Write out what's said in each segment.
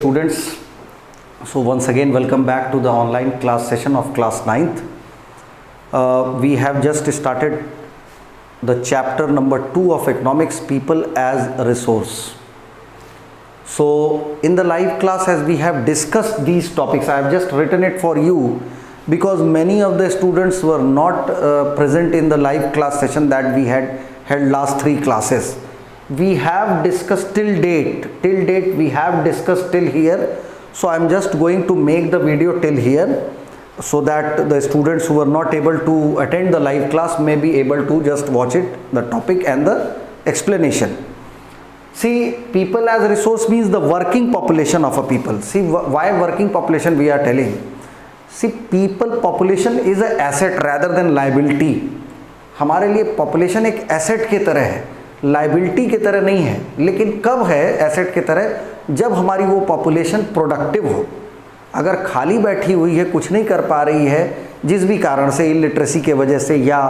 Students, so once again welcome back to the online class session of class 9th. We have just started the chapter number 2 of economics, people as a resource. So in the live class, as we have discussed these topics, I have just written it for you because many of the students were not present in the live class session that we had held last 3 classes. We have discussed till date we have discussed till here, so I am just going to make the video till here so that the students who were not able to attend the live class may be able to just watch it, the topic and the explanation. See, people as a resource means the working population of a people. See, why working population we are telling? See, people population is a asset rather than liability. हमारे लिए population एक asset की तरह है, liability की तरह नहीं है. लेकिन कब है एसेट की तरह? जब हमारी वो पॉपुलेशन प्रोडक्टिव हो. अगर खाली बैठी हुई है, कुछ नहीं कर पा रही है, जिस भी कारण से, इलिटरेसी के वजह से या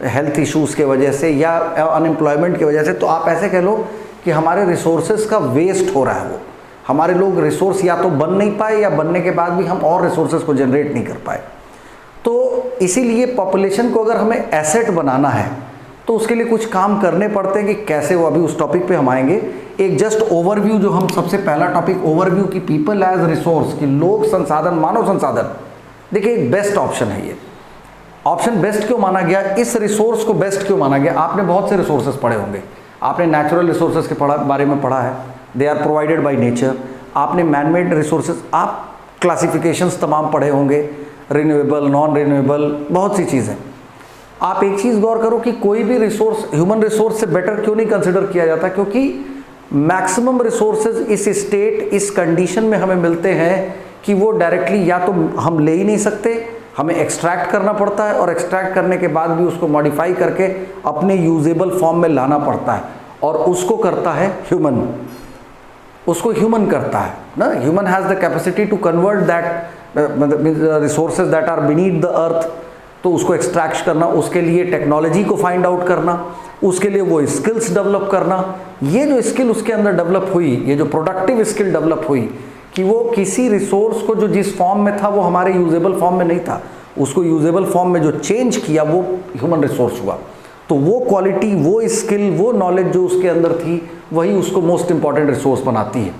हेल्थ इश्यूज़ के वजह से या अनएम्प्लॉयमेंट की वजह से, तो आप ऐसे कह लो कि हमारे रिसोर्सेज का वेस्ट हो रहा है. वो हमारे लोग रिसोर्स या तो बन नहीं पाए या बनने के बाद भी हम और रिसोर्सेज को जनरेट नहीं कर पाए. तो इसीलिए पॉपुलेशन को अगर हमें एसेट बनाना है तो उसके लिए कुछ काम करने पड़ते हैं कि कैसे, वो अभी उस टॉपिक पे हम आएंगे. एक जस्ट ओवरव्यू, जो हम सबसे पहला टॉपिक ओवरव्यू की पीपल एज रिसोर्स की, लोग संसाधन, मानव संसाधन. देखिए, एक बेस्ट ऑप्शन है. ये ऑप्शन बेस्ट क्यों माना गया, इस रिसोर्स को बेस्ट क्यों माना गया? आपने बहुत से रिसोर्सेज पढ़े होंगे. आपने नेचुरल रिसोर्सेज के बारे में पढ़ा है, they are provided by nature. आपने मैन मेड रिसोर्सेज, आप क्लासिफिकेशंस तमाम पढ़े होंगे, रिन्यूएबल, नॉन रिन्यूएबल, बहुत सी चीज़ें. आप एक चीज़ गौर करो कि कोई भी रिसोर्स ह्यूमन रिसोर्स से बेटर क्यों नहीं कंसिडर किया जाता? क्योंकि मैक्सिमम रिसोर्सेज इस स्टेट, इस कंडीशन में हमें मिलते हैं कि वो डायरेक्टली या तो हम ले ही नहीं सकते, हमें एक्सट्रैक्ट करना पड़ता है, और एक्सट्रैक्ट करने के बाद भी उसको मॉडिफाई करके अपने यूजेबल फॉर्म में लाना पड़ता है, और उसको करता है ह्यूमन. उसको ह्यूमन करता है ना. Human has the capacity to convert that resources that are beneath the earth. तो उसको एक्सट्रैक्ट करना, उसके लिए टेक्नोलॉजी को फाइंड आउट करना, उसके लिए वो स्किल्स डेवलप करना. ये जो स्किल उसके अंदर डेवलप हुई, ये जो प्रोडक्टिव स्किल डेवलप हुई कि वो किसी रिसोर्स को जो जिस फॉर्म में था वो हमारे यूजेबल फॉर्म में नहीं था, उसको यूजेबल फॉर्म में जो चेंज किया वो ह्यूमन रिसोर्स हुआ. तो वो क्वालिटी, वो स्किल, वो नॉलेज जो उसके अंदर थी, वही उसको मोस्ट इंपॉर्टेंट रिसोर्स बनाती है.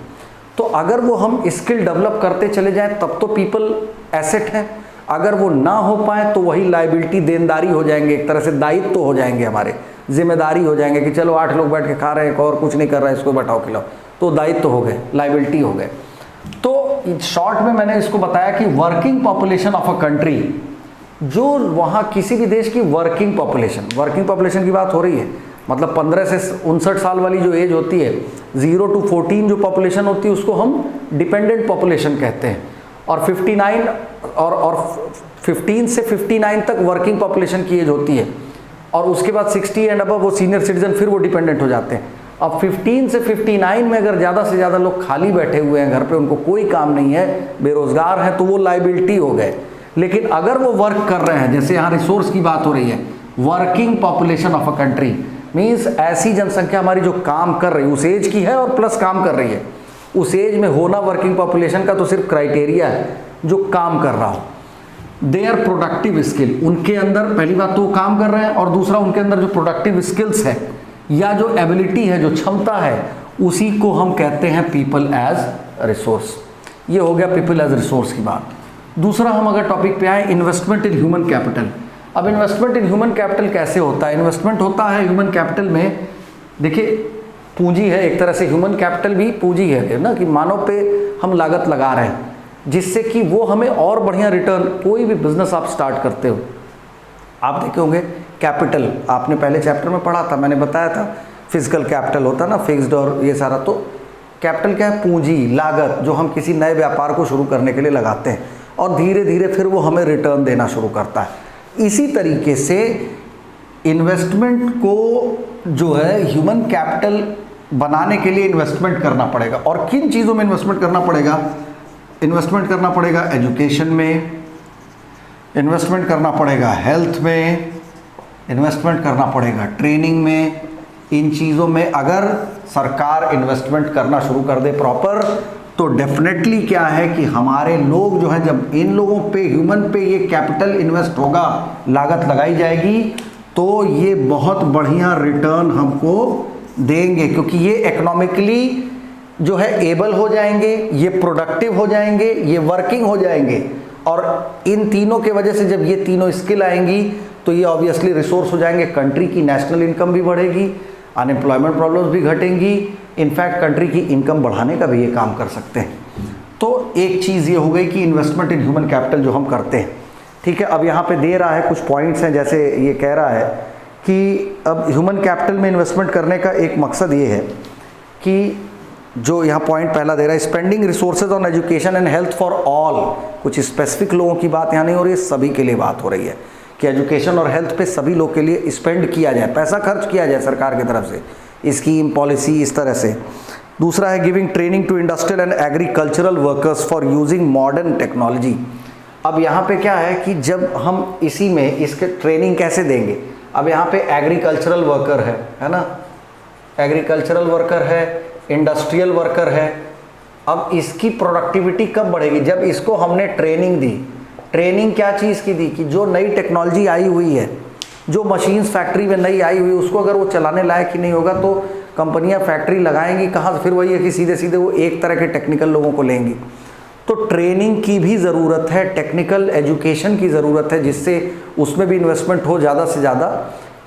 तो अगर वो हम स्किल डेवलप करते चले जाएं तब तो पीपल एसेट है. अगर वो ना हो पाए तो वही लाइबिलिटी, देनदारी हो जाएंगे, एक तरह से दायित्व तो हो जाएंगे, हमारे जिम्मेदारी हो जाएंगे कि चलो 8 लोग बैठ के खा रहे हैं और कुछ नहीं कर रहा है, इसको बैठाओ खिलाओ, तो दायित्व तो हो गए, लाइबिलिटी हो गए. तो शॉर्ट में मैंने इसको बताया कि working population of a country, जो वहाँ किसी भी देश की वर्किंग पॉपुलेशन की बात हो रही है, मतलब 15 से 59 साल वाली जो एज होती है, 0 to 14 जो पॉपुलेशन होती है, उसको हम डिपेंडेंट पॉपुलेशन कहते हैं. और 59 और 15 से 59 तक वर्किंग पॉपुलेशन की एज होती है, और उसके बाद 60 एंड अबव वो सीनियर सिटीजन, फिर वो डिपेंडेंट हो जाते हैं. अब 15 से 59 में अगर ज़्यादा से ज़्यादा लोग खाली बैठे हुए हैं घर पे, उनको कोई काम नहीं है, बेरोजगार हैं, तो वो लाइबिलिटी हो गए. लेकिन अगर वो वर्क कर रहे हैं, जैसे यहाँ रिसोर्स की बात हो रही है, working population of a country means ऐसी जनसंख्या हमारी जो काम कर रही है, उस एज की है और प्लस काम कर रही है. उस एज में होना वर्किंग पॉपुलेशन का तो सिर्फ क्राइटेरिया है, जो काम कर रहा हो. देयर प्रोडक्टिव स्किल, उनके अंदर पहली बात तो वो काम कर रहे हैं, और दूसरा उनके अंदर जो प्रोडक्टिव स्किल्स है या जो एबिलिटी है, जो क्षमता है, उसी को हम कहते हैं पीपल एज रिसोर्स. ये हो गया पीपल एज रिसोर्स की बात. दूसरा, हम अगर टॉपिक पे आए, इन्वेस्टमेंट इन ह्यूमन कैपिटल. अब इन्वेस्टमेंट इन ह्यूमन कैपिटल कैसे होता है? इन्वेस्टमेंट होता है ह्यूमन कैपिटल में, देखिए पूंजी है एक तरह से, ह्यूमन कैपिटल भी पूंजी है ना, कि मानव पे हम लागत लगा रहे हैं जिससे कि वो हमें और बढ़िया रिटर्न. कोई भी बिजनेस आप स्टार्ट करते हो, आप देखे होंगे कैपिटल, आपने पहले चैप्टर में पढ़ा था, मैंने बताया था, फिजिकल कैपिटल होता ना, फिक्स्ड और ये सारा. तो कैपिटल क्या है? पूंजी, लागत, जो हम किसी नए व्यापार को शुरू करने के लिए लगाते हैं, और धीरे धीरे फिर वो हमें रिटर्न देना शुरू करता है. इसी तरीके से इन्वेस्टमेंट को जो है ह्यूमन कैपिटल बनाने के लिए इन्वेस्टमेंट करना पड़ेगा. और किन चीज़ों में इन्वेस्टमेंट करना पड़ेगा? इन्वेस्टमेंट करना पड़ेगा एजुकेशन में, इन्वेस्टमेंट करना पड़ेगा हेल्थ में, इन्वेस्टमेंट करना पड़ेगा ट्रेनिंग में. इन चीज़ों में अगर सरकार इन्वेस्टमेंट करना शुरू कर दे प्रॉपर, तो डेफिनेटली क्या है कि हमारे लोग जो है, जब इन लोगों पे, ह्यूमन पे ये कैपिटल इन्वेस्ट होगा, लागत लगाई जाएगी, तो ये बहुत बढ़िया रिटर्न हमको देंगे, क्योंकि ये इकोनॉमिकली जो है एबल हो जाएंगे, ये प्रोडक्टिव हो जाएंगे, ये वर्किंग हो जाएंगे। और इन तीनों के वजह से जब ये तीनों स्किल आएंगी तो ये ऑब्वियसली रिसोर्स हो जाएंगे, कंट्री की नेशनल इनकम भी बढ़ेगी, अनएम्प्लॉयमेंट प्रॉब्लम्स भी घटेंगी, इनफैक्ट कंट्री की इनकम बढ़ाने का भी ये काम कर सकते हैं। तो एक चीज़ ये हो गई कि इन्वेस्टमेंट इन ह्यूमन कैपिटल जो हम करते हैं, ठीक है। अब यहाँ पे दे रहा है कुछ पॉइंट्स हैं, जैसे ये कह रहा है कि अब ह्यूमन कैपिटल में इन्वेस्टमेंट करने का एक मकसद ये है कि जो यहाँ पॉइंट पहला दे रहा है, spending resources on education and health for all. कुछ स्पेसिफिक लोगों की बात यहाँ नहीं हो रही है, सभी के लिए बात हो रही है कि एजुकेशन और हेल्थ पे सभी लोग के लिए स्पेंड किया जाए, पैसा खर्च किया जाए सरकार की तरफ से, स्कीम पॉलिसी इस तरह से। दूसरा है giving training to industrial and agricultural workers for using modern technology. अब यहाँ पे क्या है कि जब हम इसी में इसके ट्रेनिंग कैसे देंगे, अब यहाँ पे एग्रीकल्चरल वर्कर है ना, एग्रीकल्चरल वर्कर है, इंडस्ट्रियल वर्कर है। अब इसकी प्रोडक्टिविटी कब बढ़ेगी, जब इसको हमने ट्रेनिंग दी। ट्रेनिंग क्या चीज़ की दी कि जो नई टेक्नोलॉजी आई हुई है, जो मशीन्स फैक्ट्री में नई आई हुई है, उसको अगर वो चलाने लायक ही नहीं होगा तो कंपनियां फैक्ट्री लगाएंगी कहाँ से? फिर वही है कि सीधे सीधे वो एक तरह के टेक्निकल लोगों को लेंगी। तो ट्रेनिंग की भी ज़रूरत है, टेक्निकल एजुकेशन की ज़रूरत है, जिससे उसमें भी इन्वेस्टमेंट हो ज़्यादा से ज़्यादा।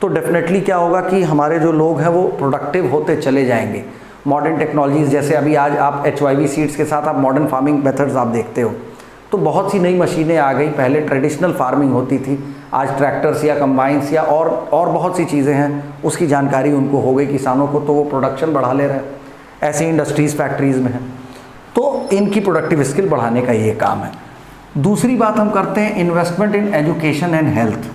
तो डेफिनेटली क्या होगा कि हमारे जो लोग हैं वो प्रोडक्टिव होते चले जाएंगे। मॉडर्न टेक्नोलॉजीज़, जैसे अभी आज आप HYV सीड्स के साथ आप मॉडर्न फार्मिंग मेथड्स आप देखते हो, तो बहुत सी नई मशीनें आ गई। पहले ट्रेडिशनल फार्मिंग होती थी, आज ट्रैक्टर्स या कंबाइंस या और बहुत सी चीज़ें हैं, उसकी जानकारी उनको हो गई किसानों को, तो वो प्रोडक्शन बढ़ा ले रहे हैं। ऐसे इंडस्ट्रीज़ फैक्ट्रीज़ में हैं, तो इनकी प्रोडक्टिव स्किल बढ़ाने का ये काम है। दूसरी बात हम करते हैं investment in education and health.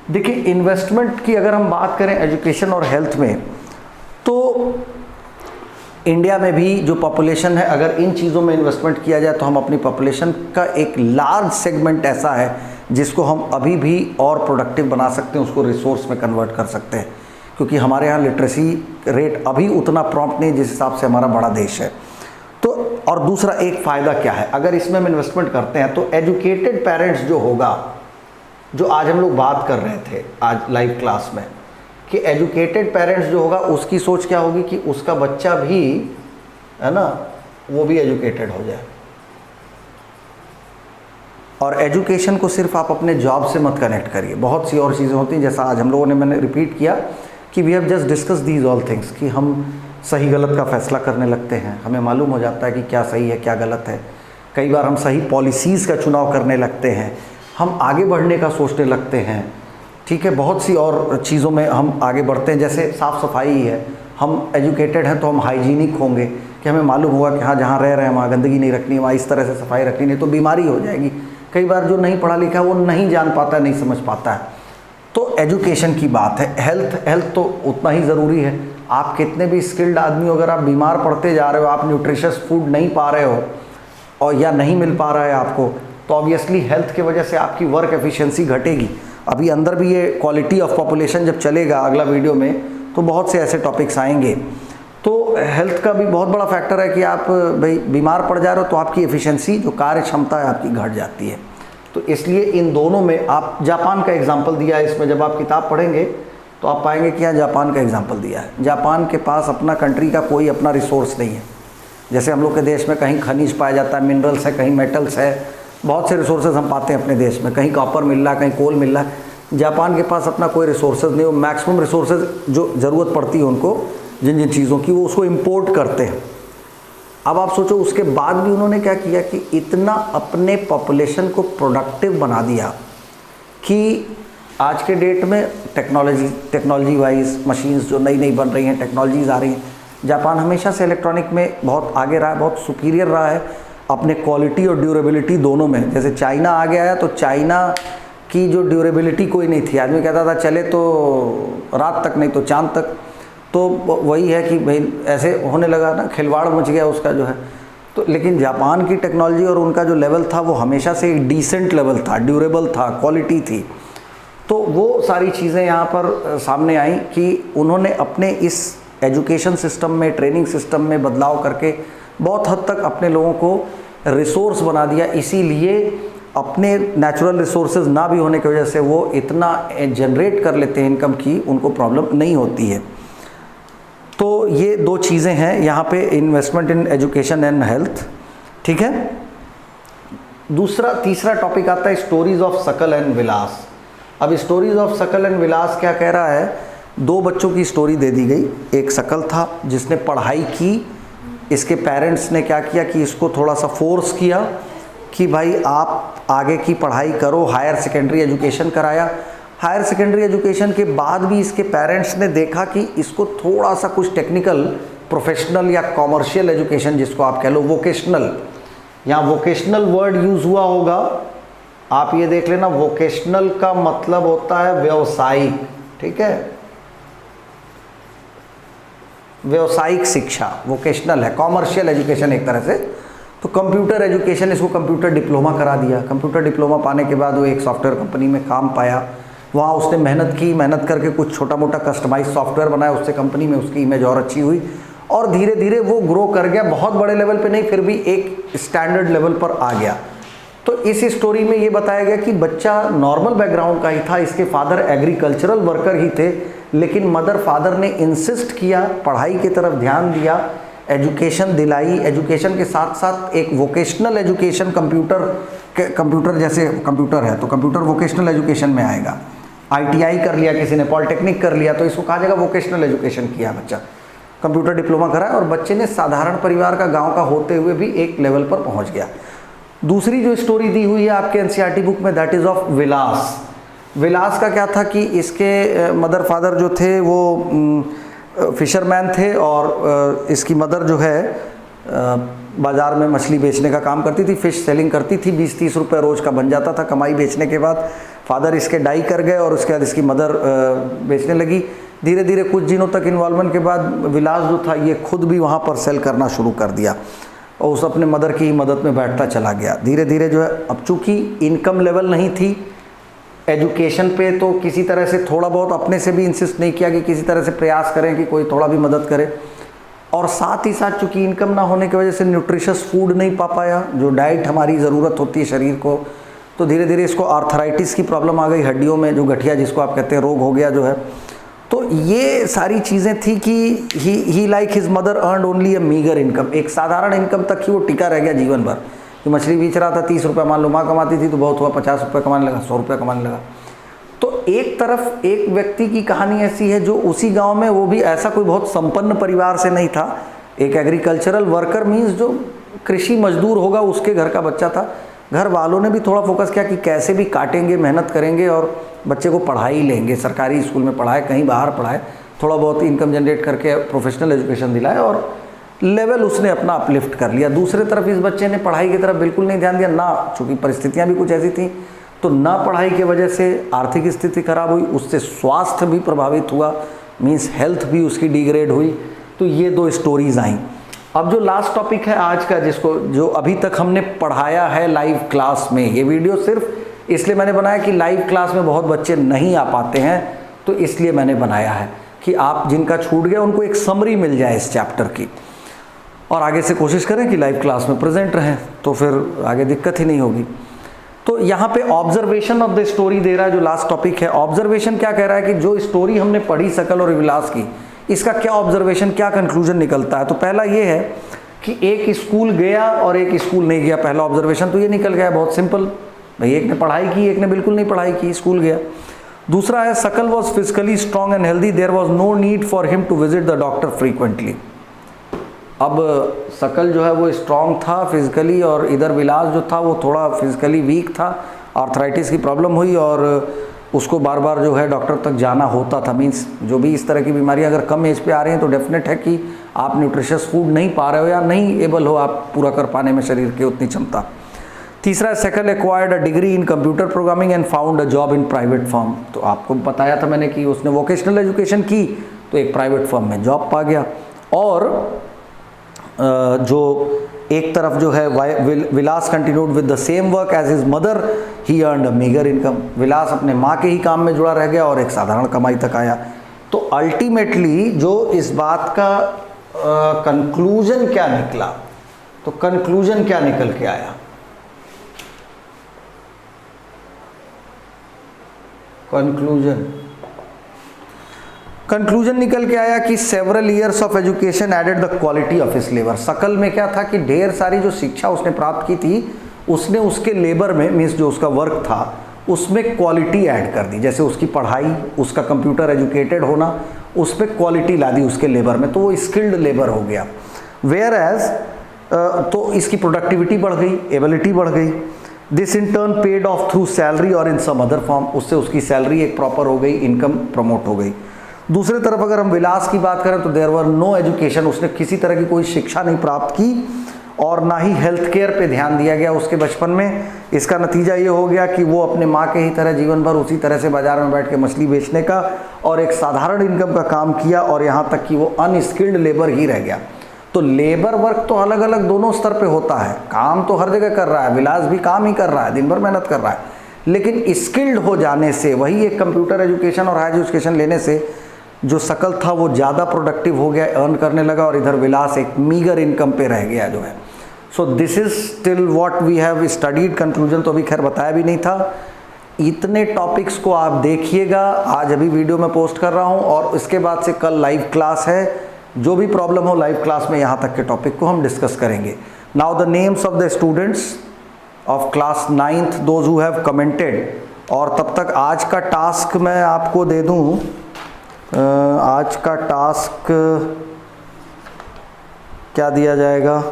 देखिए, इन्वेस्टमेंट की अगर हम बात करें एजुकेशन और हेल्थ में, तो इंडिया में भी जो पॉपुलेशन है, अगर इन चीज़ों में इन्वेस्टमेंट किया जाए तो हम अपनी पॉपुलेशन का एक लार्ज सेगमेंट ऐसा है जिसको हम अभी भी और प्रोडक्टिव बना सकते हैं, उसको रिसोर्स में कन्वर्ट कर सकते हैं, क्योंकि हमारे यहाँ लिटरेसी रेट अभी उतना प्रॉम्प्ट नहीं जिस हिसाब से हमारा बड़ा देश है। तो और दूसरा एक फ़ायदा क्या है, अगर इसमें हम इन्वेस्टमेंट करते हैं तो एजुकेटेड पेरेंट्स जो होगा, जो आज हम लोग बात कर रहे थे आज लाइव क्लास में, कि एजुकेटेड पेरेंट्स जो होगा उसकी सोच क्या होगी कि उसका बच्चा भी है ना, वो भी एजुकेटेड हो जाए। और एजुकेशन को सिर्फ आप अपने जॉब से मत कनेक्ट करिए, बहुत सी और चीज़ें होती हैं, जैसा आज हम लोगों ने, मैंने रिपीट किया कि we have just discuss these all things, कि हम सही गलत का फैसला करने लगते हैं, हमें मालूम हो जाता है कि क्या सही है क्या गलत है। कई बार हम सही पॉलिसीज़ का चुनाव करने लगते हैं, हम आगे बढ़ने का सोचने लगते हैं, ठीक है। बहुत सी और चीज़ों में हम आगे बढ़ते हैं, जैसे साफ़ सफाई है, हम एजुकेटेड हैं तो हम हाइजीनिक होंगे, कि हमें मालूम होगा कि हाँ, जहाँ रह रहे हैं वहाँ गंदगी नहीं रखनी, वहाँ इस तरह से सफाई रखनी, नहीं तो बीमारी हो जाएगी। कई बार जो नहीं पढ़ा लिखा है वो नहीं जान पाता है, नहीं समझ पाता है। तो एजुकेशन की बात है। हेल्थ तो उतना ही ज़रूरी है। आप कितने भी स्किल्ड आदमी हो, अगर आप बीमार पड़ते जा रहे हो, आप न्यूट्रिशियस फूड नहीं पा रहे हो और या नहीं मिल पा रहा है आपको, तो ऑब्वियसली हेल्थ की वजह से आपकी वर्क एफिशिएंसी घटेगी। अभी अंदर भी ये क्वालिटी ऑफ पॉपुलेशन जब चलेगा अगला वीडियो में, तो बहुत से ऐसे टॉपिक्स आएंगे। तो हेल्थ का भी बहुत बड़ा फैक्टर है कि आप भाई बीमार पड़ जा रहे हो तो आपकी एफिशिएंसी, जो कार्य क्षमता है आपकी, घट जाती है। तो इसलिए इन दोनों में, आप जापान का एग्जाम्पल दिया है इसमें, जब आप किताब पढ़ेंगे तो आप पाएंगे कि यहाँ जापान का एग्जाम्पल दिया है। जापान के पास अपना कंट्री का कोई अपना रिसोर्स नहीं है। जैसे हम लोग के देश में कहीं खनिज पाया जाता है, मिनरल्स है, कहीं मेटल्स है, बहुत से रिसोर्सेज हम पाते हैं अपने देश में, कहीं कॉपर मिल रहा है, कहीं कोल मिल रहा है। जापान के पास अपना कोई रिसोर्सेज नहीं, वो मैक्सिमम रिसोर्सेज जो ज़रूरत पड़ती है उनको, जिन जिन चीज़ों की, वो उसको इम्पोर्ट करते हैं। अब आप सोचो, उसके बाद भी उन्होंने क्या किया कि इतना अपने पॉपुलेशन को प्रोडक्टिव बना दिया कि आज के डेट में टेक्नोलॉजी वाइज मशीन्स जो नई नई बन रही हैं, टेक्नोलॉजीज़ आ रही हैं। जापान हमेशा से इलेक्ट्रॉनिक में बहुत आगे रहा है, बहुत सुपीरियर रहा है अपने क्वालिटी और ड्यूरेबिलिटी दोनों में। जैसे चाइना आ गया है, तो चाइना की जो ड्यूरेबिलिटी कोई नहीं थी, आदमी कहता था चले तो रात तक, नहीं तो चांद तक। तो वही है कि भाई ऐसे होने लगा ना, खिलवाड़ मच गया उसका जो है। तो लेकिन जापान की टेक्नोलॉजी और उनका जो लेवल था वो हमेशा से एक डिसेंट लेवल था, ड्यूरेबल था, क्वालिटी थी। तो वो सारी चीज़ें यहाँ पर सामने आई कि उन्होंने अपने इस एजुकेशन सिस्टम में, ट्रेनिंग सिस्टम में बदलाव करके बहुत हद तक अपने लोगों को रिसोर्स बना दिया। इसीलिए अपने नेचुरल रिसोर्सेज ना भी होने की वजह से वो इतना जनरेट कर लेते हैं इनकम की, उनको प्रॉब्लम नहीं होती है। तो ये दो चीज़ें हैं यहाँ पे, investment in education and health, ठीक है। तीसरा टॉपिक आता है स्टोरीज ऑफ सकल एंड विलास। अब स्टोरीज ऑफ सकल एंड विलास क्या कह रहा है, दो बच्चों की स्टोरी दे दी गई। एक सकल था जिसने पढ़ाई की, इसके पेरेंट्स ने क्या किया कि इसको थोड़ा सा फोर्स किया कि भाई आप आगे की पढ़ाई करो, हायर सेकेंडरी एजुकेशन कराया। हायर सेकेंडरी एजुकेशन के बाद भी इसके पेरेंट्स ने देखा कि इसको थोड़ा सा कुछ टेक्निकल, प्रोफेशनल या कॉमर्शियल एजुकेशन जिसको आप कह लो, वोकेशनल, यहाँ वोकेशनल वर्ड यूज़ हुआ होगा, आप ये देख लेना। वोकेशनल का मतलब होता है व्यावसायिक, ठीक है, व्यावसायिक शिक्षा वोकेशनल है, कॉमर्शियल एजुकेशन एक तरह से। तो कंप्यूटर एजुकेशन, इसको कंप्यूटर डिप्लोमा करा दिया। कंप्यूटर डिप्लोमा पाने के बाद वो एक सॉफ्टवेयर कंपनी में काम पाया, वहाँ उसने मेहनत की, मेहनत करके कुछ छोटा मोटा कस्टमाइज सॉफ्टवेयर बनाया, उससे कंपनी में उसकी इमेज और अच्छी हुई और धीरे धीरे वो ग्रो कर गया। बहुत बड़े लेवल पे नहीं, फिर भी एक स्टैंडर्ड लेवल पर आ गया। तो इस स्टोरी में ये बताया गया कि बच्चा नॉर्मल बैकग्राउंड का ही था, इसके फादर एग्रीकल्चरल वर्कर ही थे, लेकिन मदर फादर ने इंसिस्ट किया, पढ़ाई की तरफ ध्यान दिया, एजुकेशन दिलाई। एजुकेशन के साथ साथ एक वोकेशनल एजुकेशन, कंप्यूटर जैसे कंप्यूटर है तो कंप्यूटर वोकेशनल एजुकेशन में आएगा। ITI कर लिया किसी ने, पॉलिटेक्निक कर लिया, तो इसको कहा जाएगा वोकेशनल एजुकेशन किया बच्चा। कंप्यूटर डिप्लोमा करा और बच्चे ने साधारण परिवार का, गांव का होते हुए भी एक लेवल पर पहुंच गया। दूसरी जो स्टोरी दी हुई है आपके NCERT बुक में, दैट इज़ ऑफ विलास। विलास का क्या था कि इसके मदर फादर जो थे वो फिशरमैन थे और इसकी मदर जो है बाज़ार में मछली बेचने का काम करती थी, फ़िश सेलिंग करती थी। 20-30 रुपये रोज़ का बन जाता था कमाई बेचने के बाद। फादर इसके डाई कर गए और उसके बाद इसकी मदर बेचने लगी। धीरे धीरे कुछ दिनों तक इन्वॉल्वमेंट के बाद विलास जो था ये खुद भी वहाँ पर सेल करना शुरू कर दिया और उस अपने मदर की मदद में बैठता चला गया। धीरे धीरे जो है, अब चूँकि इनकम लेवल नहीं थी एजुकेशन पे, तो किसी तरह से थोड़ा बहुत अपने से भी इंसिस्ट नहीं किया कि किसी तरह से प्रयास करें कि कोई थोड़ा भी मदद करे। और साथ ही साथ चूँकि इनकम ना होने की वजह से न्यूट्रिशियस फूड नहीं पा पाया, जो डाइट हमारी ज़रूरत होती है शरीर को, तो धीरे धीरे इसको आर्थराइटिस की प्रॉब्लम आ गई, हड्डियों में जो गठिया जिसको आप कहते हैं रोग हो गया जो है। तो ये सारी चीज़ें थी कि he like his mother earned only a meagre income, एक साधारण इनकम तक ही वो टिका रह गया जीवन भर। जो मछली बेच रहा था 30 रुपये मान लो माँ कमाती थी, तो बहुत हुआ 50 रुपये कमाने लगा, 100 रुपये कमाने लगा। तो एक तरफ एक व्यक्ति की कहानी ऐसी है जो उसी गांव में, वो भी ऐसा कोई बहुत संपन्न परिवार से नहीं था, एक एग्रीकल्चरल वर्कर मीन्स जो कृषि मजदूर होगा उसके घर का बच्चा था। घर वालों ने भी थोड़ा फोकस किया कि कैसे भी काटेंगे, मेहनत करेंगे और बच्चे को पढ़ा ही लेंगे, सरकारी स्कूल में पढ़ाए, कहीं बाहर पढ़ाए, थोड़ा बहुत इनकम जनरेट करके प्रोफेशनल एजुकेशन दिलाए और लेवल उसने अपना अपलिफ्ट कर लिया। दूसरे तरफ इस बच्चे ने पढ़ाई की तरफ बिल्कुल नहीं ध्यान दिया, ना चूँकि परिस्थितियाँ भी कुछ ऐसी थी, तो ना पढ़ाई की वजह से आर्थिक स्थिति खराब हुई, उससे स्वास्थ्य भी प्रभावित हुआ, मीन्स हेल्थ भी उसकी डिग्रेड हुई। तो ये दो स्टोरीज आई। अब जो लास्ट टॉपिक है आज का, जिसको जो अभी तक हमने पढ़ाया है लाइव क्लास में, ये वीडियो सिर्फ इसलिए मैंने बनाया कि लाइव क्लास में बहुत बच्चे नहीं आ पाते हैं, तो इसलिए मैंने बनाया है कि आप जिनका छूट गया उनको एक समरी मिल जाए इस चैप्टर की, और आगे से कोशिश करें कि लाइव क्लास में प्रेजेंट रहें, तो फिर आगे दिक्कत ही नहीं होगी। तो यहाँ पे observation of the story they रहा है, जो लास्ट टॉपिक है। ऑब्जर्वेशन क्या कह रहा है कि जो स्टोरी हमने पढ़ी सकल और विलास की, इसका क्या ऑब्जर्वेशन, क्या कंक्लूजन निकलता है। तो पहला ये है कि एक स्कूल गया और एक स्कूल नहीं गया। पहला ऑब्जर्वेशन तो ये निकल गया, बहुत सिंपल भाई, एक ने पढ़ाई की, एक ने बिल्कुल नहीं पढ़ाई की, स्कूल गया। दूसरा है Sakal was physically strong and healthy, there was no need for him to visit the doctor frequently. अब सकल जो है वो स्ट्रॉन्ग था फिजिकली, और इधर विलास जो था वो थोड़ा फिजिकली वीक था, आर्थराइटिस की प्रॉब्लम हुई और उसको बार बार जो है डॉक्टर तक जाना होता था। मीन्स जो भी इस तरह की बीमारी अगर कम एज पे आ रही हैं तो डेफिनेट है कि आप न्यूट्रिशियस फूड नहीं पा रहे हो या नहीं एबल हो आप पूरा कर पाने में शरीर की उतनी क्षमता। तीसरा, सकल acquired a degree in computer programming and found a job in private firm. तो आपको बताया था मैंने कि उसने वोकेशनल एजुकेशन की तो एक प्राइवेट फर्म में जॉब पा गया। और जो एक तरफ जो है Vilas continued with the same work as his mother, he earned a meagre income. Vilas अपने माँ के ही काम में जुड़ा रह गया और एक साधारण कमाई तक आया। तो अल्टीमेटली जो इस बात का कंक्लूजन क्या निकला तो कंक्लूजन क्या निकल के आया? कंक्लूजन निकल के आया कि several years of education added the quality of his labour. Sakal में क्या था कि ढेर सारी जो शिक्षा उसने प्राप्त की थी, उसने उसके लेबर में, मीन्स जो उसका वर्क था उसमें क्वालिटी ऐड कर दी। जैसे उसकी पढ़ाई, उसका कंप्यूटर एजुकेटेड होना, उस पर क्वालिटी ला दी उसके लेबर में, तो वो स्किल्ड लेबर हो गया। वेयर एज तो इसकी प्रोडक्टिविटी बढ़ गई, एबिलिटी बढ़ गई। This in turn paid of through salary और इन सम अदर फॉर्म, उससे उसकी सैलरी एक प्रॉपर हो गई, इनकम प्रमोट हो गई। दूसरी तरफ अगर हम विलास की बात करें तो देयर वर नो एजुकेशन, उसने किसी तरह की कोई शिक्षा नहीं प्राप्त की और ना ही हेल्थ केयर पे ध्यान दिया गया उसके बचपन में। इसका नतीजा ये हो गया कि वो अपने माँ के ही तरह जीवन भर उसी तरह से बाजार में बैठ के मछली बेचने का और एक साधारण इनकम का काम किया, और यहाँ तक कि वो अनस्किल्ड लेबर ही रह गया। तो लेबर वर्क तो अलग अलग दोनों स्तर पे होता है, काम तो हर जगह कर रहा है, विलास भी काम ही कर रहा है, दिन भर मेहनत कर रहा है, लेकिन स्किल्ड हो जाने से, वही एक कंप्यूटर एजुकेशन और हायर एजुकेशन लेने से जो शकल था वो ज़्यादा प्रोडक्टिव हो गया, अर्न करने लगा, और इधर विलास एक मीगर इनकम पे रह गया जो है। So this is still what we have studied. Conclusion तो अभी खैर बताया भी नहीं था। इतने टॉपिक्स को आप देखिएगा, आज अभी वीडियो में पोस्ट कर रहा हूँ और इसके बाद से कल लाइव क्लास है। जो भी प्रॉब्लम हो लाइव क्लास में यहाँ तक के टॉपिक को हम डिस्कस करेंगे। Now the names of the students of class 9th those who have commented, और तब तक आज का टास्क मैं आपको दे दूँ। आज का टास्क क्या दिया जाएगा?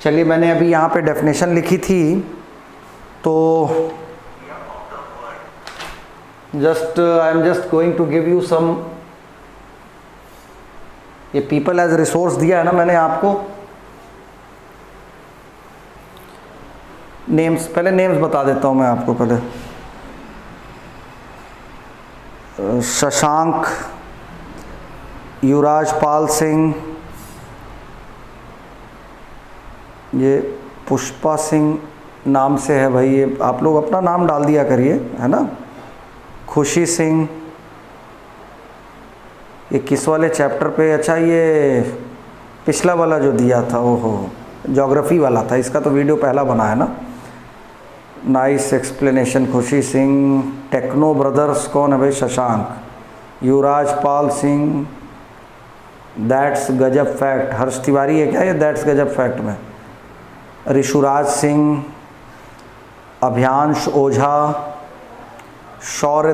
चलिए, मैंने अभी यहाँ पे डेफिनेशन लिखी थी, तो I am just going to give you some. ये पीपल एज रिसोर्स दिया है ना मैंने आपको। नेम्स, पहले नेम्स बता देता हूँ मैं आपको। पहले शशांक, युवराज पाल सिंह, ये पुष्पा सिंह नाम से है भाई, ये आप लोग अपना नाम डाल दिया करिए, है ना। खुशी सिंह, ये किस वाले चैप्टर पे? अच्छा, ये पिछला वाला जो दिया था, ओहो, ज्योग्राफी वाला था, इसका तो वीडियो पहला बना है ना। नाइस एक्सप्लेनेशन खुशी सिंह। टेक्नो ब्रदर्स कौन है भाई? शशांक, युवराज पाल सिंह, दैट्स गजब फैक्ट, हर्ष तिवारी है क्या ये दैट्स गजब फैक्ट में? ऋषुराज सिंह, अभियांश ओझा, शौर्य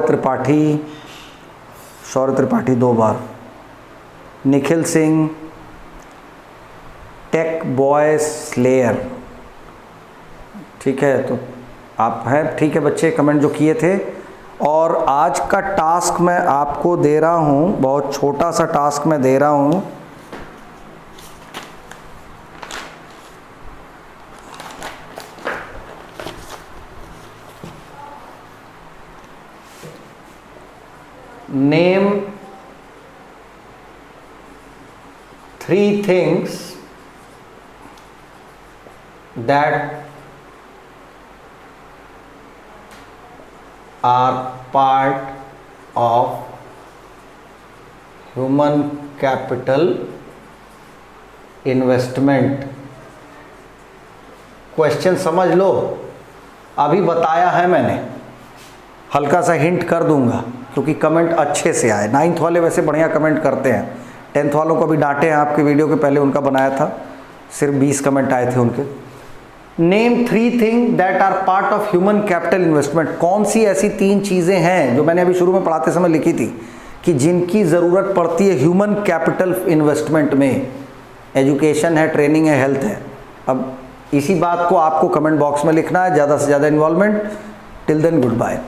त्रिपाठी 2 बार, Nikhil Singh, tech boy slayer. ठीक है, तो आप हैं, ठीक है बच्चे, कमेंट जो किए थे। और आज का टास्क मैं आपको दे रहा हूँ, बहुत छोटा सा टास्क मैं दे रहा हूँ। Name 3 things that are part of human capital investment। Question समझ लो, अभी बताया है मैंने, हल्का सा हिंट कर दूंगा क्योंकि कमेंट अच्छे से आए। 9th वाले वैसे बढ़िया कमेंट करते हैं, 10th वालों को भी डांटे हैं आपके वीडियो के पहले, उनका बनाया था, सिर्फ 20 कमेंट आए थे उनके। Name 3 thing that are part of human capital investment. कौन सी ऐसी 3 चीज़ें हैं जो मैंने अभी शुरू में पढ़ाते समय लिखी थी कि जिनकी ज़रूरत पड़ती है ह्यूमन कैपिटल इन्वेस्टमेंट में? एजुकेशन है, ट्रेनिंग है, हेल्थ है। अब इसी बात को आपको कमेंट बॉक्स में लिखना है, ज़्यादा से ज़्यादा involvement. Till then good bye.